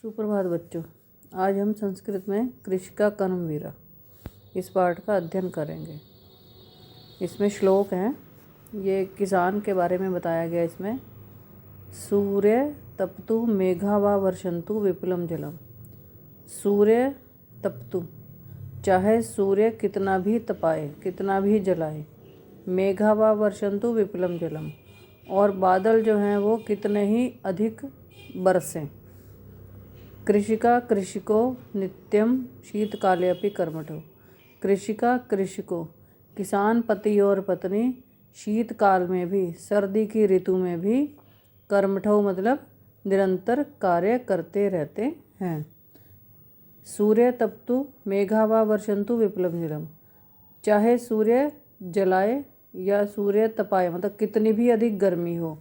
सुप्रभात बच्चों। आज हम संस्कृत में कृषिका कर्मवीरा इस पाठ का अध्ययन करेंगे। इसमें श्लोक हैं, ये किसान के बारे में बताया गया। इसमें सूर्य तपतु मेघा वा वर्षन्तु विपुलम जलम। सूर्य तपतु, चाहे सूर्य कितना भी तपाए, कितना भी जलाए, मेघा वा वर्षन्तु विपुलम जलम, और बादल जो हैं वो कितने ही अधिक बरसें। कृषिका कृषिको नित्यम शीतकाले अपि कर्मठो। कृषिका कृषिको, किसान पति और पत्नी शीतकाल में भी, सर्दी की ऋतु में भी, कर्मठो मतलब निरंतर कार्य करते रहते हैं। सूर्य तपतु मेघा वा वर्षन्तु विपुलम जलम, चाहे सूर्य जलाए या सूर्य तपाए, मतलब कितनी भी अधिक गर्मी हो।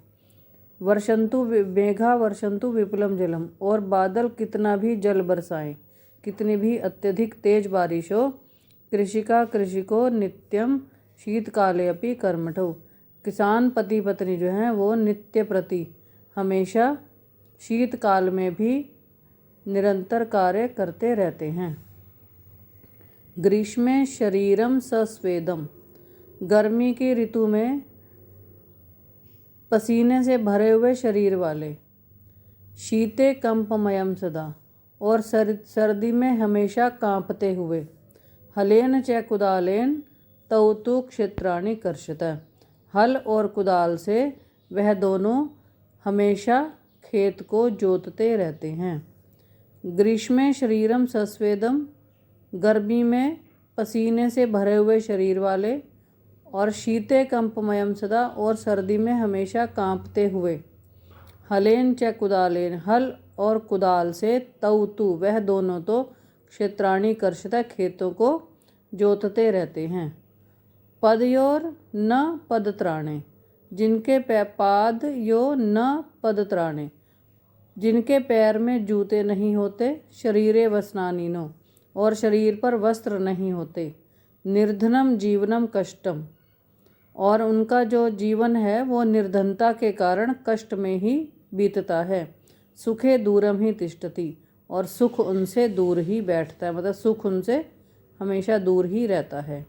वर्षन्तु मेघा वर्षन्तु विपुलम जलम, और बादल कितना भी जल बरसाएं, कितनी भी अत्यधिक तेज बारिश हो। कृषिका कृषिको नित्यम शीतकाले अपि कर्मठो। किसान पति पत्नी जो हैं वो नित्य प्रति हमेशा शीतकाल में भी निरंतर कार्य करते रहते हैं। ग्रीष्मे शरीरम सस्वेदम, गर्मी की ऋतु में पसीने से भरे हुए शरीर वाले। शीते कंपमयम सदा, और सर्दी में हमेशा कांपते हुए। हलेन च कुदालेन तौ तु क्षेत्राणि कर्षतः, हल और कुदाल से वह दोनों हमेशा खेत को जोतते रहते हैं। ग्रीष्मे शरीरम सस्वेदम, गर्मी में पसीने से भरे हुए शरीर वाले, और शीते कंपमयम सदा, और सर्दी में हमेशा कांपते हुए। हलेन च कुदालेन, हल और कुदाल से, तौ तु वह दोनों तो, क्षेत्राणि कर्षतः खेतों को जोतते रहते हैं। पदयोर न पदत्राणे, जिनके पाद यो न पदत्राणे, जिनके पैर में जूते नहीं होते। शरीरे वसनानीनो, और शरीर पर वस्त्र नहीं होते। निर्धनम जीवनम कष्टम, और उनका जो जीवन है वो निर्धनता के कारण कष्ट में ही बीतता है। सुखे दूरम ही तिष्ठति, और सुख उनसे दूर ही बैठता है, मतलब सुख उनसे हमेशा दूर ही रहता है।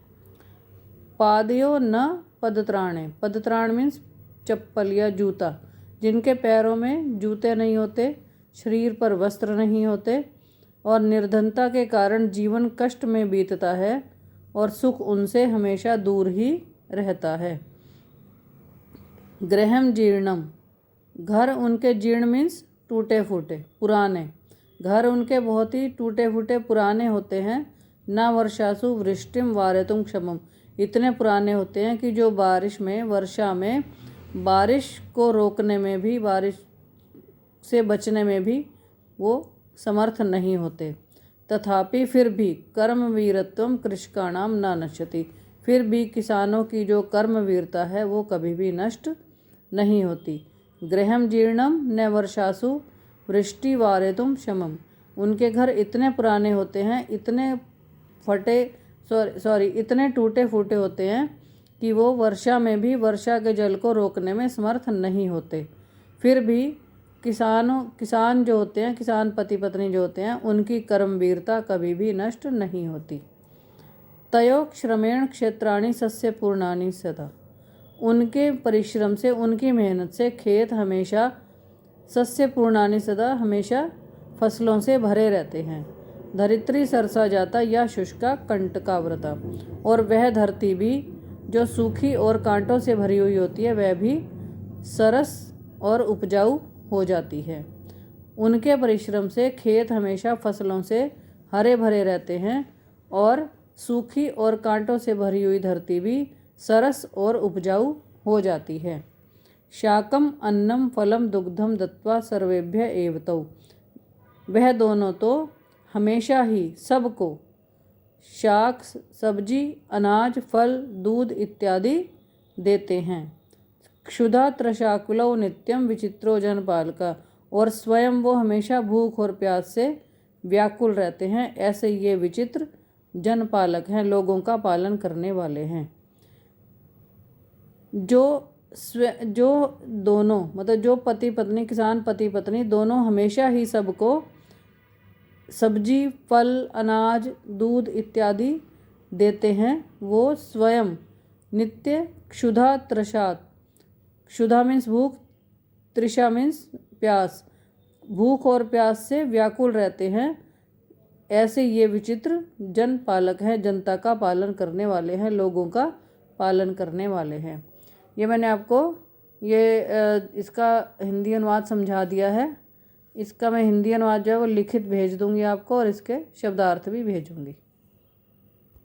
पादयो न पदत्राणे, पदत्राण मीन्स चप्पल या जूता, जिनके पैरों में जूते नहीं होते, शरीर पर वस्त्र नहीं होते, और निर्धनता के कारण जीवन कष्ट में बीतता है, और सुख उनसे हमेशा दूर ही रहता है। गृहम जीर्णम, घर उनके जीर्ण मीन्स टूटे फूटे, पुराने। घर उनके बहुत ही टूटे फूटे पुराने होते हैं। न वर्षासु वृष्टिम वारेतुम क्षमम, इतने पुराने होते हैं कि जो बारिश में, वर्षा में, बारिश को रोकने में भी, बारिश से बचने में भी वो समर्थ नहीं होते। तथापि फिर भी कर्मवीरत्वम कृषकाणाम न नश्यति, फिर भी किसानों की जो कर्मवीरता है वो कभी भी नष्ट नहीं होती। गृहम जीर्णम न वर्षासु वृष्टि वारेतुम शमम, उनके घर इतने पुराने होते हैं, इतने इतने टूटे फूटे होते हैं कि वो वर्षा में भी वर्षा के जल को रोकने में समर्थ नहीं होते। फिर भी किसान जो होते हैं, किसान पति पत्नी जो होते हैं, उनकी कर्मवीरता कभी भी नष्ट नहीं होती। तयो श्रमेण क्षेत्राणि सस्य पूर्णानि सदा, उनके परिश्रम से, उनकी मेहनत से खेत हमेशा सस्य पूर्णानि सदा, हमेशा फसलों से भरे रहते हैं। धरित्री सरसा जाता या शुष्का कंटकाव्रता, और वह धरती भी जो सूखी और कांटों से भरी हुई होती है वह भी सरस और उपजाऊ हो जाती है। उनके परिश्रम से खेत हमेशा फसलों से हरे भरे रहते हैं, और सूखी और कांटों से भरी हुई धरती भी सरस और उपजाऊ हो जाती है। शाकम अन्नम फलम दुग्धम दत्वा सर्वेभ्य एवतौ, वह दोनों तो हमेशा ही सबको शाक, सब्जी, अनाज, फल, दूध इत्यादि देते हैं। क्षुधा त्रशाकुलौ नित्यम विचित्रो जनपालका, और स्वयं वो हमेशा भूख और प्यास से व्याकुल रहते हैं। ऐसे ये विचित्र जनपालक हैं, लोगों का पालन करने वाले हैं। जो दोनों, मतलब जो पति पत्नी, किसान पति पत्नी दोनों हमेशा ही सबको सब्जी, फल, अनाज, दूध इत्यादि देते हैं, वो स्वयं नित्य क्षुधा त्रसात, क्षुधा मीन्स भूख, तृषा मीन्स प्यास, भूख और प्यास से व्याकुल रहते हैं। ऐसे ये विचित्र जन पालक हैं, जनता का पालन करने वाले हैं, लोगों का पालन करने वाले हैं। ये मैंने आपको इसका हिंदी अनुवाद समझा दिया है। इसका मैं हिंदी अनुवाद जो है वो लिखित भेज दूंगी आपको और इसके शब्दार्थ भी भेजूंगी।